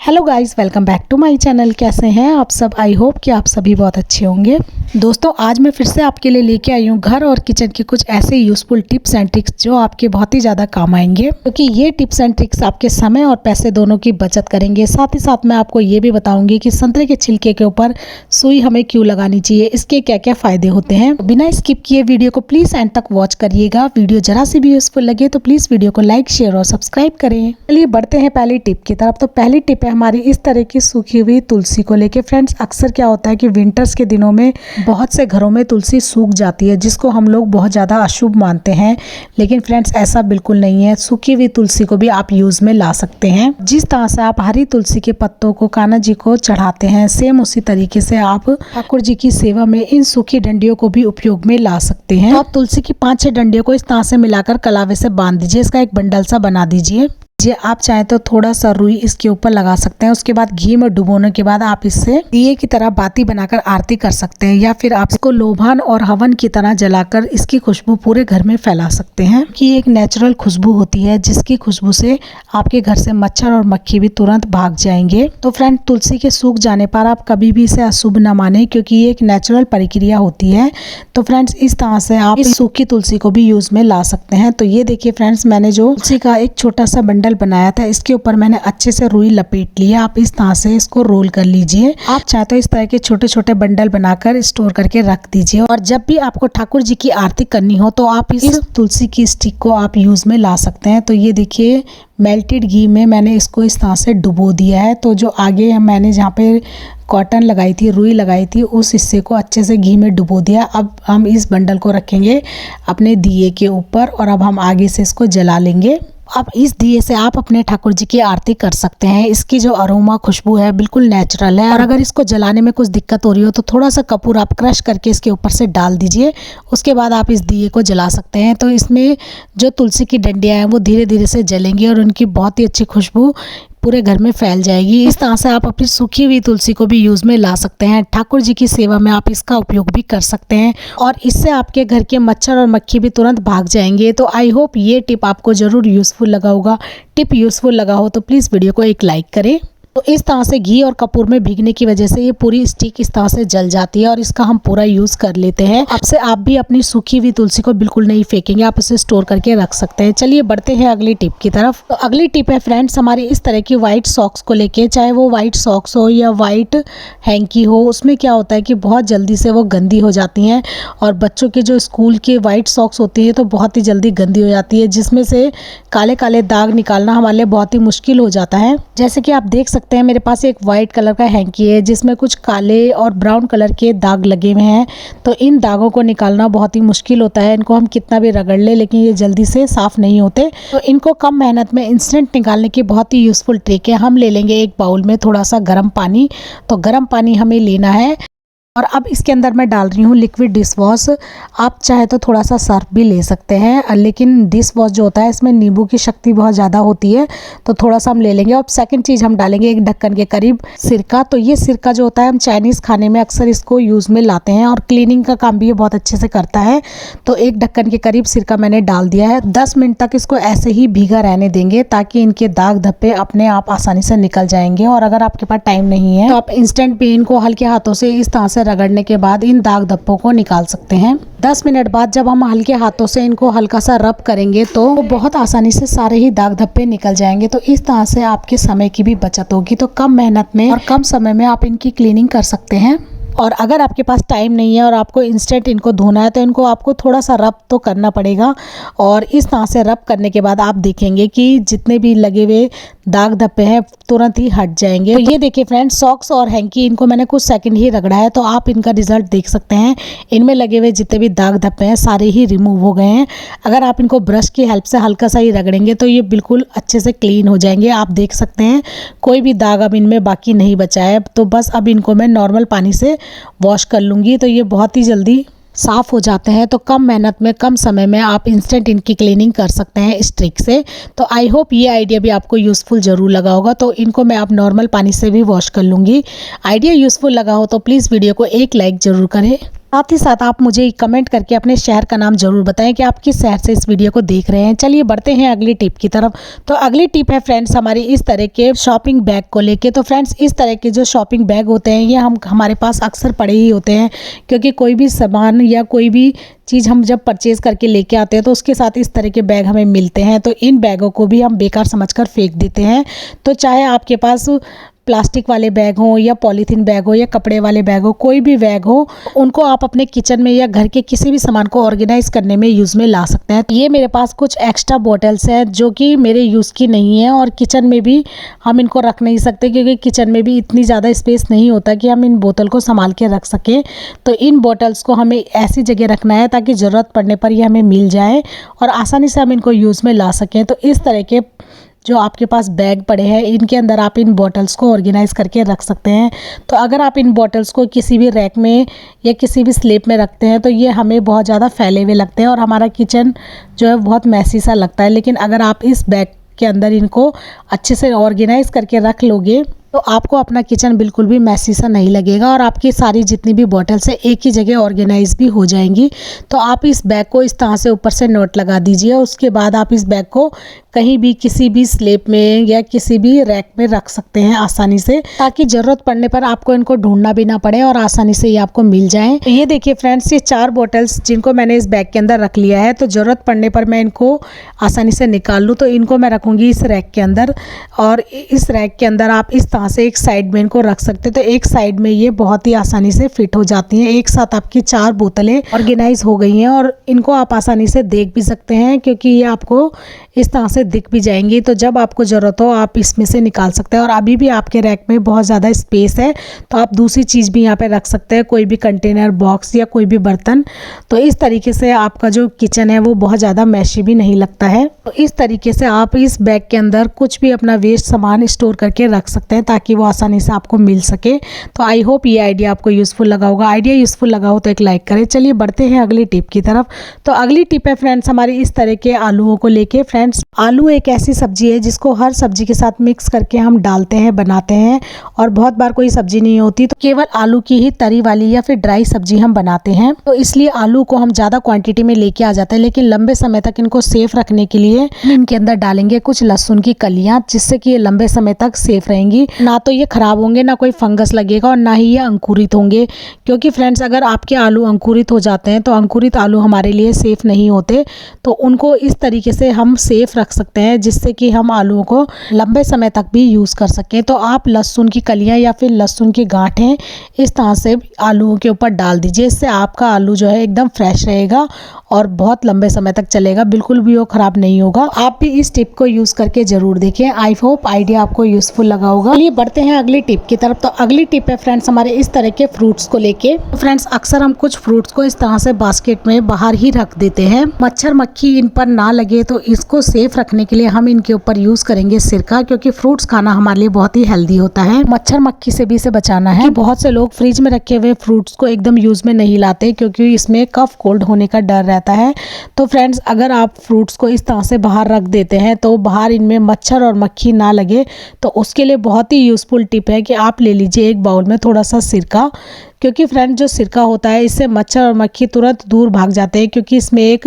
Hello guys, welcome back to my channel. कैसे हैं आप सब? आई होप कि आप सभी बहुत अच्छे होंगे। दोस्तों, आज मैं फिर से आपके लिए लेके आई हूँ घर और किचन के कुछ ऐसे यूज़फुल टिप्स एंड ट्रिक्स जो आपके बहुत ही ज़्यादा काम आएंगे, क्योंकि ये टिप्स एंड ट्रिक्स आपके समय और पैसे दोनों की बचत करेंगे। साथ ही साथ मैं आपको ये भी बताऊंगी कि संतरे के छिलके के ऊपर सुई हमें क्यों लगानी चाहिए, इसके क्या क्या फ़ायदे होते हैं। बिना स्किप किए वीडियो को प्लीज़ एंड तक वॉच करिएगा। वीडियो जरा सी भी यूज़फुल लगे तो प्लीज़ वीडियो को लाइक, शेयर और सब्सक्राइब करें। चलिए बढ़ते हैं पहली टिप की तरफ। तो पहली टिप है हमारी इस तरह की सूखी हुई तुलसी को लेके। फ्रेंड्स, अक्सर क्या होता है कि विंटर्स के दिनों में बहुत से घरों में तुलसी सूख जाती है, जिसको हम लोग बहुत ज़्यादा अशुभ मानते हैं। लेकिन फ्रेंड्स, ऐसा बिल्कुल नहीं है। सूखी हुई तुलसी को भी आप यूज़ में ला सकते हैं। जिस तरह से आप हरी तुलसी के पत्तों को कान्हा जी को चढ़ाते हैं, सेम उसी तरीके से आप ठाकुर जी की सेवा में इन सूखी डंडियों को भी उपयोग में ला सकते हैं। तो आप तुलसी की 5-6 डंडियों को इस तरह से मिलाकर कलावे से बांध दीजिए। इसका एक बंडल सा बना दीजिए। आप चाहे तो थोड़ा सा रुई इसके ऊपर लगा सकते हैं। उसके बाद घी में डुबोने के बाद आप इससे दिए की तरह बाती बनाकर आरती कर सकते हैं, या फिर आप इसको लोभान और हवन की तरह जलाकर इसकी खुशबू पूरे घर में फैला सकते हैं। कि एक नेचुरल खुशबू होती है, जिसकी खुशबू से आपके घर से मच्छर और मक्खी भी तुरंत भाग जाएंगे। तो फ्रेंड, तुलसी के सूख जाने पर आप कभी भी इसे अशुभ न माने, क्योंकि ये एक नेचुरल प्रक्रिया होती है। तो फ्रेंड्स, इस तरह से आप इस सूखी तुलसी को भी यूज में ला सकते हैं। तो ये देखिए फ्रेंड्स, मैंने जो तुलसी का एक छोटा सा बंडल बनाया था, इसके ऊपर मैंने अच्छे से रुई लपेट लिया। आप इस तरह से इसको रोल कर लीजिए। आप चाहे तो इस तरह के छोटे छोटे बंडल बनाकर स्टोर करके रख दीजिए, और जब भी आपको ठाकुर जी की आरती करनी हो तो आप इस तुलसी की स्टिक को आप यूज में ला सकते हैं। तो ये देखिए, मेल्टेड घी में मैंने इसको इस तरह से डुबो दिया है। तो जो आगे मैंने जहाँ पे कॉटन लगाई थी, रुई लगाई थी, उस हिस्से को अच्छे से घी में डुबो दिया। अब हम इस बंडल को रखेंगे अपने दिए के ऊपर, और अब हम आगे से इसको जला लेंगे। अब इस दिए से आप अपने ठाकुर जी की आरती कर सकते हैं। इसकी जो अरोमा खुशबू है बिल्कुल नेचुरल है। और अगर इसको जलाने में कुछ दिक्कत हो रही हो तो थोड़ा सा कपूर आप क्रश करके इसके ऊपर से डाल दीजिए। उसके बाद आप इस दिए को जला सकते हैं। तो इसमें जो तुलसी की डंडियाँ हैं वो धीरे धीरे से जलेंगी और उनकी बहुत ही अच्छी खुशबू पूरे घर में फैल जाएगी। इस तरह से आप अपनी सूखी हुई तुलसी को भी यूज में ला सकते हैं। ठाकुर जी की सेवा में आप इसका उपयोग भी कर सकते हैं, और इससे आपके घर के मच्छर और मक्खी भी तुरंत भाग जाएंगे। तो आई होप ये टिप आपको जरूर यूजफुल लगा होगा। टिप यूजफुल लगा हो तो प्लीज़ वीडियो को एक लाइक करें। तो इस तरह से घी और कपूर में भीगने की वजह से ये पूरी स्टिक इस तरह से जल जाती है, और इसका हम पूरा यूज कर लेते हैं। अब से आप भी अपनी सूखी हुई तुलसी को बिल्कुल नहीं फेंकेंगे, आप इसे स्टोर करके रख सकते हैं। चलिए बढ़ते हैं अगली टिप की तरफ। तो अगली टिप है फ्रेंड्स हमारी इस तरह की व्हाइट सॉक्स को लेके। चाहे वो व्हाइट सॉक्स हो या व्हाइट हैंकी हो, उसमें क्या होता है कि बहुत जल्दी से वो गंदी हो जाती हैं। और बच्चों के जो स्कूल के व्हाइट सॉक्स होती है तो बहुत ही जल्दी गंदी हो जाती है, जिसमें से काले काले दाग निकालना हमारे लिए बहुत ही मुश्किल हो जाता है। जैसे कि आप देख सकते हैं, मेरे पास एक वाइट कलर का हैंकी है जिसमें कुछ काले और ब्राउन कलर के दाग लगे हुए हैं। तो इन दागों को निकालना बहुत ही मुश्किल होता है। इनको हम कितना भी रगड़ ले, लेकिन ये जल्दी से साफ नहीं होते। तो इनको कम मेहनत में इंस्टेंट निकालने की बहुत ही यूजफुल ट्रिक है। हम ले लेंगे एक बाउल में थोड़ा सा गर्म पानी। तो गर्म पानी हमें लेना है, और अब इसके अंदर मैं डाल रही हूँ लिक्विड डिश वॉश। आप चाहे तो थोड़ा सा सर्फ भी ले सकते हैं, लेकिन डिश वॉश जो होता है इसमें नींबू की शक्ति बहुत ज़्यादा होती है, तो थोड़ा सा हम ले लेंगे। और सेकंड चीज़ हम डालेंगे एक ढक्कन के करीब सिरका। तो ये सिरका जो होता है, हम चाइनीज़ खाने में अक्सर इसको यूज़ में लाते हैं, और क्लीनिंग का काम भी ये बहुत अच्छे से करता है। तो एक ढक्कन के करीब सिरका मैंने डाल दिया है। 10 मिनट तक इसको ऐसे ही भीगा रहने देंगे, ताकि इनके दाग धब्बे अपने आप आसानी से निकल जाएंगे। और अगर आपके पास टाइम नहीं है तो आप इंस्टेंट भी इनको हल्के हाथों से इस तरह से रगड़ने के बाद इन दाग धब्बों को निकाल सकते हैं। 10 मिनट बाद जब हम हल्के हाथों से इनको हल्का सा रब करेंगे तो बहुत आसानी से सारे ही दाग धब्बे निकल जाएंगे। तो इस तरह से आपके समय की भी बचत होगी। तो कम मेहनत में और कम समय में आप इनकी क्लीनिंग कर सकते हैं। और अगर आपके पास टाइम नहीं है और आपको इंस्टेंट इनको धोना है, तो इनको आपको थोड़ा सा रब तो करना पड़ेगा। और इस तरह से रब करने के बाद आप देखेंगे कि जितने भी लगे हुए दाग धब्बे हैं तुरंत ही हट जाएंगे। तो ये देखिए फ्रेंड्स, सॉक्स और हैंकी इनको मैंने कुछ सेकंड ही रगड़ा है, तो आप इनका रिजल्ट देख सकते हैं। इनमें लगे हुए जितने भी दाग धब्बे हैं सारे ही रिमूव हो गए हैं। अगर आप इनको ब्रश की हेल्प से हल्का सा ही रगड़ेंगे तो ये बिल्कुल अच्छे से क्लीन हो जाएंगे। आप देख सकते हैं कोई भी दाग अब इनमें बाकी नहीं बचा है। तो बस अब इनको मैं नॉर्मल पानी से वॉश कर लूँगी, तो ये बहुत ही जल्दी साफ़ हो जाते हैं। तो कम मेहनत में कम समय में आप इंस्टेंट इनकी क्लीनिंग कर सकते हैं इस ट्रिक से। तो आई होप ये आइडिया भी आपको यूज़फुल ज़रूर लगा होगा। तो इनको मैं अब नॉर्मल पानी से भी वॉश कर लूँगी। आइडिया यूज़फुल लगा हो तो प्लीज़ वीडियो को एक लाइक ज़रूर करें। साथ ही साथ आप मुझे कमेंट करके अपने शहर का नाम जरूर बताएं कि आप किस शहर से इस वीडियो को देख रहे हैं। चलिए बढ़ते हैं अगली टिप की तरफ। तो अगली टिप है फ्रेंड्स हमारी इस तरह के शॉपिंग बैग को लेके। तो फ्रेंड्स इस तरह के जो शॉपिंग बैग होते हैं ये हमारे पास अक्सर पड़े ही होते हैं, क्योंकि कोई भी सामान या कोई भी चीज़ हम जब परचेज़ करके लेके आते हैं तो उसके साथ इस तरह के बैग हमें मिलते हैं। तो इन बैगों को भी हम बेकार समझकर फेंक देते हैं। तो चाहे आपके पास प्लास्टिक वाले बैग हो या पॉलीथीन बैग हो या कपड़े वाले बैग हो, कोई भी बैग हो, उनको आप अपने किचन में या घर के किसी भी सामान को ऑर्गेनाइज करने में यूज़ में ला सकते हैं। ये मेरे पास कुछ एक्स्ट्रा बॉटल्स हैं जो कि मेरे यूज़ की नहीं है और किचन में भी हम इनको रख नहीं सकते, क्योंकि किचन में भी इतनी ज़्यादा स्पेस नहीं होता कि हम इन बोतल को संभाल के रख सकें। तो इन बॉटल्स को हमें ऐसी जगह रखना है ताकि ज़रूरत पड़ने पर ये हमें मिल जाए और आसानी से हम इनको यूज़ में ला सकें। तो इस तरह के जो आपके पास बैग पड़े हैं इनके अंदर आप इन बॉटल्स को ऑर्गेनाइज करके रख सकते हैं। तो अगर आप इन बॉटल्स को किसी भी रैक में या किसी भी स्लैब में रखते हैं तो ये हमें बहुत ज़्यादा फैले हुए लगते हैं और हमारा किचन जो है बहुत मैसी सा लगता है। लेकिन अगर आप इस बैग के अंदर इनको अच्छे से ऑर्गेनाइज करके रख लोगे तो आपको अपना किचन बिल्कुल भी मैसी सा नहीं लगेगा और आपकी सारी जितनी भी बॉटल्स है एक ही जगह ऑर्गेनाइज भी हो जाएंगी। तो आप इस बैग को इस तरह से ऊपर से नोट लगा दीजिए। उसके बाद आप इस बैग को कहीं भी किसी भी स्लैब में या किसी भी रैक में रख सकते हैं आसानी से, ताकि ज़रूरत पड़ने पर आपको इनको ढूंढना भी ना पड़े और आसानी से ये आपको मिल जाएं। तो ये देखिए फ्रेंड्स, ये 4 बॉटल्स जिनको मैंने इस बैग के अंदर रख लिया है। तो ज़रूरत पड़ने पर मैं इनको आसानी से निकाल लूँ तो इनको मैं रखूँगी इस रैक के अंदर। और इस रैक के अंदर आप इस तरह से एक साइड में इनको रख सकते हैं। तो एक साइड में ये बहुत ही आसानी से फिट हो जाती हैं। एक साथ आपकी 4 बोतलें ऑर्गेनाइज हो गई हैं और इनको आप आसानी से देख भी सकते हैं, क्योंकि ये आपको इस तरह से दिख भी जाएंगी। तो जब आपको ज़रूरत हो आप इसमें से निकाल सकते हैं। और अभी भी आपके रैक में बहुत ज़्यादा स्पेस है तो आप दूसरी चीज़ भी यहाँ पे रख सकते हैं, कोई भी कंटेनर, बॉक्स या कोई भी बर्तन। तो इस तरीके से आपका जो किचन है वो बहुत ज़्यादा मैशी भी नहीं लगता है। तो इस तरीके से आप इस बैग के अंदर कुछ भी अपना वेस्ट सामान स्टोर करके रख सकते हैं ताकि वो आसानी से आपको मिल सके। तो आई होप ये आइडिया आपको यूज़फुल लगा होगा। आइडिया यूज़फुल लगा हो तो एक लाइक करें। चलिए बढ़ते हैं अगली टिप की तरफ। तो अगली टिप है फ्रेंड्स हमारी इस तरह के आलूओं को लेके। फ्रेंड्स आलू एक ऐसी सब्जी है जिसको हर सब्जी के साथ मिक्स करके हम डालते हैं, बनाते हैं। और बहुत बार कोई सब्जी नहीं होती तो केवल आलू की ही तरी वाली या फिर ड्राई सब्जी हम बनाते हैं। तो इसलिए आलू को हम ज़्यादा क्वांटिटी में लेके आ जाते हैं, लेकिन लंबे समय तक इनको सेफ रखने के लिए इनके अंदर डालेंगे कुछ लहसुन की कलियां, जिससे कि ये लंबे समय तक सेफ रहेंगी। ना तो ये खराब होंगे, ना कोई फंगस लगेगा और ना ही ये अंकुरित होंगे। क्योंकि फ्रेंड्स अगर आपके आलू अंकुरित हो जाते हैं तो अंकुरित आलू हमारे लिए सेफ नहीं होते। तो उनको इस तरीके से हम सेफ रख सकते हैं जिससे कि हम आलूओं को लंबे समय तक भी यूज़ कर सकें। तो आप लहसुन की कलियां या फिर लहसुन की गांठें इस तरह से आलूओं के ऊपर डाल दीजिए। इससे आपका आलू जो है एकदम फ्रेश रहेगा और बहुत लंबे समय तक चलेगा, बिल्कुल भी वो खराब नहीं होगा। आप भी इस टिप को यूज़ करके ज़रूर देखें। आई होप आइडिया आपको यूज़फुल लगा होगा। चलिए बढ़ते हैं अगली टिप की तरफ। तो अगली टिप है फ्रेंड्स हमारे इस तरह के फ्रूट्स को लेके। फ्रेंड्स अक्सर हम कुछ फ्रूट्स को इस तरह से बास्केट में बाहर ही रख देते हैं। मच्छर मक्खी इन पर ना लगे तो इसको सेफ रखने के लिए हम इनके ऊपर यूज़ करेंगे सिरका, क्योंकि फ्रूट्स खाना हमारे लिए बहुत ही हेल्दी होता है। मच्छर मक्खी से भी इसे बचाना है। बहुत से लोग फ्रिज में रखे हुए फ्रूट्स को एकदम यूज़ में नहीं लाते क्योंकि इसमें कफ कोल्ड होने का डर रहता है। तो फ्रेंड्स अगर आप फ्रूट्स को इस तरह से बाहर रख देते हैं तो बाहर इनमें मच्छर और मक्खी ना लगे, तो उसके लिए बहुत ही यूज़फुल टिप है कि आप ले लीजिए एक बाउल में थोड़ा सा सिरका। क्योंकि फ्रेंड जो सिरका होता है इससे मच्छर और मक्खी तुरंत दूर भाग जाते हैं, क्योंकि इसमें एक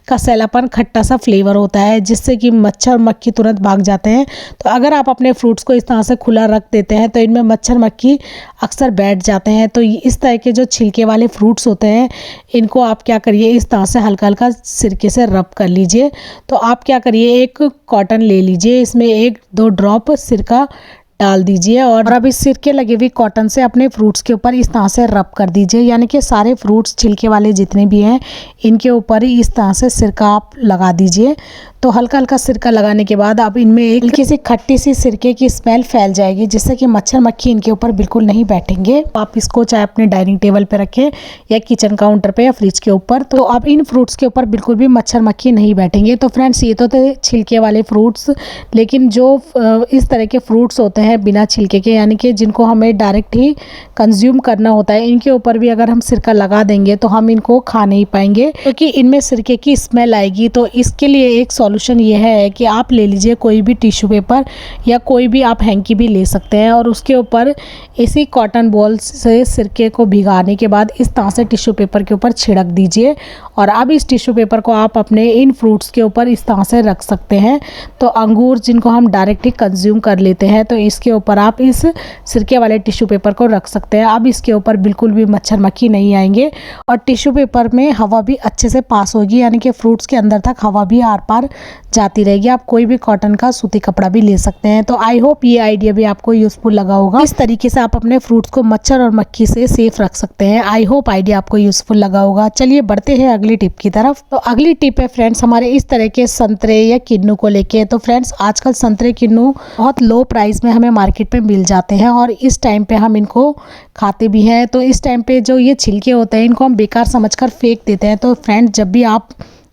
कसैलापन खट्टा सा फ्लेवर होता है जिससे कि मच्छर और मक्खी तुरंत भाग जाते हैं। तो अगर आप अपने फ्रूट्स को इस तरह से खुला रख देते हैं तो इनमें मच्छर मक्खी अक्सर बैठ जाते हैं। तो इस तरह के जो छिलके वाले फ्रूट्स होते हैं इनको आप क्या करिए, इस तरह से हल्का हल्का सिरके से रब कर लीजिए। तो आप क्या करिए, एक कॉटन ले लीजिए, इसमें 1-2 ड्रॉप सिरका डाल दीजिए और अब इस सिरके लगे हुई कॉटन से अपने फ्रूट्स के ऊपर इस तरह से रब कर दीजिए। यानी कि सारे फ्रूट्स छिलके वाले जितने भी हैं इनके ऊपर ही इस तरह से सिरका आप लगा दीजिए। तो हल्का हल्का सिरका लगाने के बाद अब इनमें एक हल्की सी खट्टी सी सिरके की स्मेल फैल जाएगी, जिससे कि मच्छर मक्खी इनके ऊपर बिल्कुल नहीं बैठेंगे। आप इसको चाहे अपने डाइनिंग टेबल पे रखें या किचन काउंटर पे या फ्रिज के ऊपर, तो अब इन फ्रूट्स के ऊपर बिल्कुल भी मच्छर मक्खी नहीं बैठेंगे। तो फ्रेंड्स ये तो थे छिलके वाले फ्रूट्स, लेकिन जो इस तरह के फ्रूट्स होते हैं बिना छिलके के, यानी कि जिनको हमें डायरेक्ट ही कंज्यूम करना होता है, इनके ऊपर भी अगर हम सिरका लगा देंगे तो हम इनको खा नहीं पाएंगे क्योंकि इनमें सिरके की स्मेल आएगी। तो इसके लिए एक सॉल्यूशन ये है कि आप ले लीजिए कोई भी टिश्यू पेपर या कोई भी आप हैंकी भी ले सकते हैं और उसके ऊपर इसी कॉटन बॉल से सिरके को भिगाने के बाद इस तरह से टिश्यू पेपर के ऊपर छिड़क दीजिए। और अब इस टिश्यू पेपर को आप अपने इन फ्रूट्स के ऊपर इस तरह से रख सकते हैं। तो अंगूर जिनको हम डायरेक्टली कंज्यूम कर लेते हैं तो इसके ऊपर आप इस सिरके वाले टिश्यू पेपर को रख सकते हैं। अब इसके ऊपर बिल्कुल भी मच्छर मक्खी नहीं आएंगे और टिश्यू पेपर में हवा भी अच्छे से पास होगी, यानी कि फ्रूट्स के अंदर तक हवा भी आर पार जाती रहेगी। आप कोई भी कॉटन का सूती कपड़ा भी ले सकते हैं। तो आई होप ये आइडिया भी आपको यूजफुल लगा होगा। इस तरीके से आप अपने फ्रूट्स को मच्छर और मक्खी से सेफ रख सकते हैं। आई होप आइडिया आपको यूजफुल लगा होगा। चलिए बढ़ते हैं अगली टिप की तरफ। तो अगली टिप है फ्रेंड्स हमारे इस तरह के संतरे या किन्नू को लेके। तो फ्रेंड्स आजकल संतरे किन्नू बहुत लो प्राइस में हमें मार्केट में मिल जाते हैं और इस टाइम पे हम इनको खाते भी हैं। तो इस टाइम पे जो ये छिलके होते हैं इनको हम बेकार समझकर फेंक देते हैं। तो फ्रेंड्स जब भी आप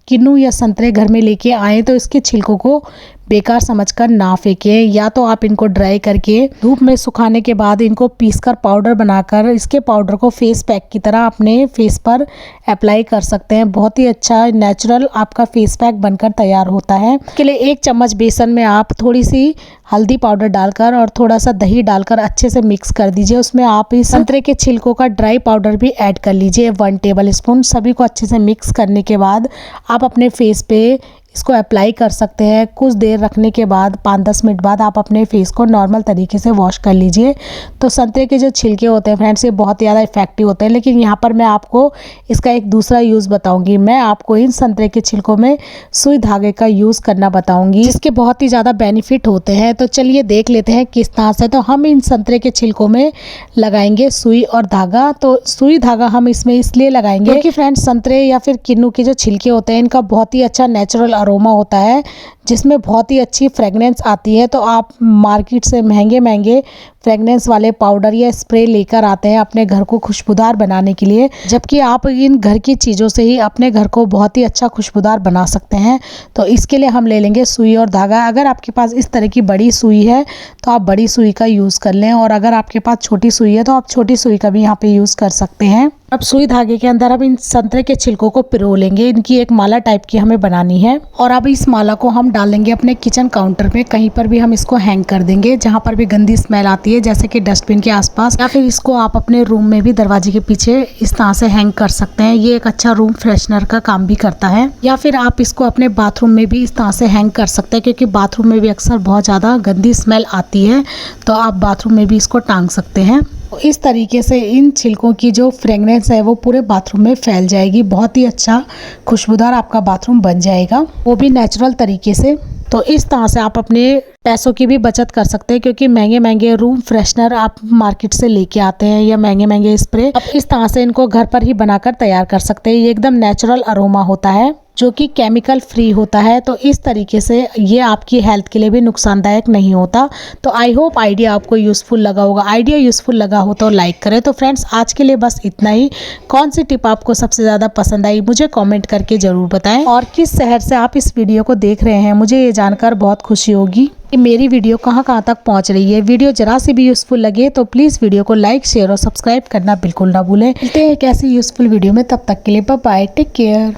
किन्नू या संतरे घर में लेके आए तो इसके छिलकों को बेकार समझकर ना फेंकें, या तो आप इनको ड्राई करके धूप में सुखाने के बाद इनको पीसकर पाउडर बनाकर इसके पाउडर को फेस पैक की तरह अपने फेस पर अप्लाई कर सकते हैं। बहुत ही अच्छा नेचुरल आपका फेस पैक बनकर तैयार होता है। इसके लिए 1 चम्मच बेसन में आप थोड़ी सी हल्दी पाउडर डालकर और थोड़ा सा दही डालकर अच्छे से मिक्स कर दीजिए। उसमें आप इस संतरे के छिलकों का ड्राई पाउडर भी ऐड कर लीजिए 1 टेबल स्पून। सभी को अच्छे से मिक्स करने के बाद आप अपने फेस पे इसको अप्लाई कर सकते हैं। कुछ देर रखने के बाद 5-10 मिनट बाद आप अपने फेस को नॉर्मल तरीके से वॉश कर लीजिए। तो संतरे के जो छिलके होते हैं फ्रेंड्स ये बहुत ज़्यादा इफेक्टिव होते हैं, लेकिन यहाँ पर मैं आपको इसका एक दूसरा यूज़ बताऊंगी। मैं आपको इन संतरे के छिलकों में सुई धागे का यूज़ करना बताऊंगी, जिसके बहुत ही ज़्यादा बेनिफिट होते हैं। तो चलिए देख लेते हैं किस तरह से। तो हम इन संतरे के छिलकों में लगाएंगे सुई और धागा। तो सुई धागा हम इसमें इसलिए लगाएंगे क्योंकि फ्रेंड्स संतरे या फिर किन्नू के जो छिलके होते हैं इनका बहुत ही अच्छा नेचुरल अरोमा होता है जिसमें बहुत ही अच्छी फ्रेगनेंस आती है। तो आप मार्केट से महंगे महंगे फ्रेगनेंस वाले पाउडर या स्प्रे लेकर आते हैं अपने घर को खुशबूदार बनाने के लिए, जबकि आप इन घर की चीज़ों से ही अपने घर को बहुत ही अच्छा खुशबूदार बना सकते हैं। तो इसके लिए हम ले लेंगे सुई और धागा। अगर आपके पास इस तरह की बड़ी सुई है तो आप बड़ी सुई का यूज़ कर लें, और अगर आपके पास छोटी सुई है तो आप छोटी सुई का भी यहाँ पे यूज़ कर सकते हैं। अब सुई धागे के अंदर हम इन संतरे के छिलकों को पिरो लेंगे। इनकी एक माला टाइप की हमें बनानी है और अब इस माला को हम डाल देंगे अपने किचन काउंटर में। कहीं पर भी हम इसको हैंग कर देंगे जहां पर भी गंदी स्मेल आती है, जैसे कि डस्टबिन के आसपास, या फिर इसको आप अपने रूम में भी दरवाजे के पीछे इस तरह से हैंग कर सकते हैं। ये एक अच्छा रूम फ्रेशनर का काम भी करता है। या फिर आप इसको अपने बाथरूम में भी इस तरह से हैंग कर सकते हैं, क्योंकि बाथरूम में भी अक्सर बहुत ज़्यादा गंदी स्मेल आती है। तो आप बाथरूम में भी इसको टांग सकते हैं। इस तरीके से इन छिलकों की जो फ्रेगनेंस है वो पूरे बाथरूम में फैल जाएगी। बहुत ही अच्छा खुशबूदार आपका बाथरूम बन जाएगा, वो भी नेचुरल तरीके से। तो इस तरह से आप अपने पैसों की भी बचत कर सकते हैं, क्योंकि महंगे महंगे रूम फ्रेशनर आप मार्केट से लेके आते हैं या महंगे महंगे स्प्रे, अब इस तरह से इनको घर पर ही बनाकर तैयार कर सकते हैं। ये एकदम नेचुरल अरोमा होता है जो कि केमिकल फ्री होता है। तो इस तरीके से ये आपकी हेल्थ के लिए भी नुकसानदायक नहीं होता। तो आई होप आइडिया आपको यूज़फुल लगा होगा। आइडिया यूज़फुल लगा हो तो लाइक करें। तो फ्रेंड्स आज के लिए बस इतना ही। कौन सी टिप आपको सबसे ज़्यादा पसंद आई मुझे कमेंट करके ज़रूर बताएं, और किस शहर से आप इस वीडियो को देख रहे हैं मुझे ये जानकर बहुत खुशी होगी कि मेरी वीडियो कहाँ कहाँ तक पहुँच रही है। वीडियो जरा सी भी यूज़फुल लगे तो प्लीज़ वीडियो को लाइक शेयर और सब्सक्राइब करना बिल्कुल ना भूलें। मिलते हैं एक ऐसी यूज़फुल वीडियो में, तब तक के लिए बाय बाय, टेक केयर।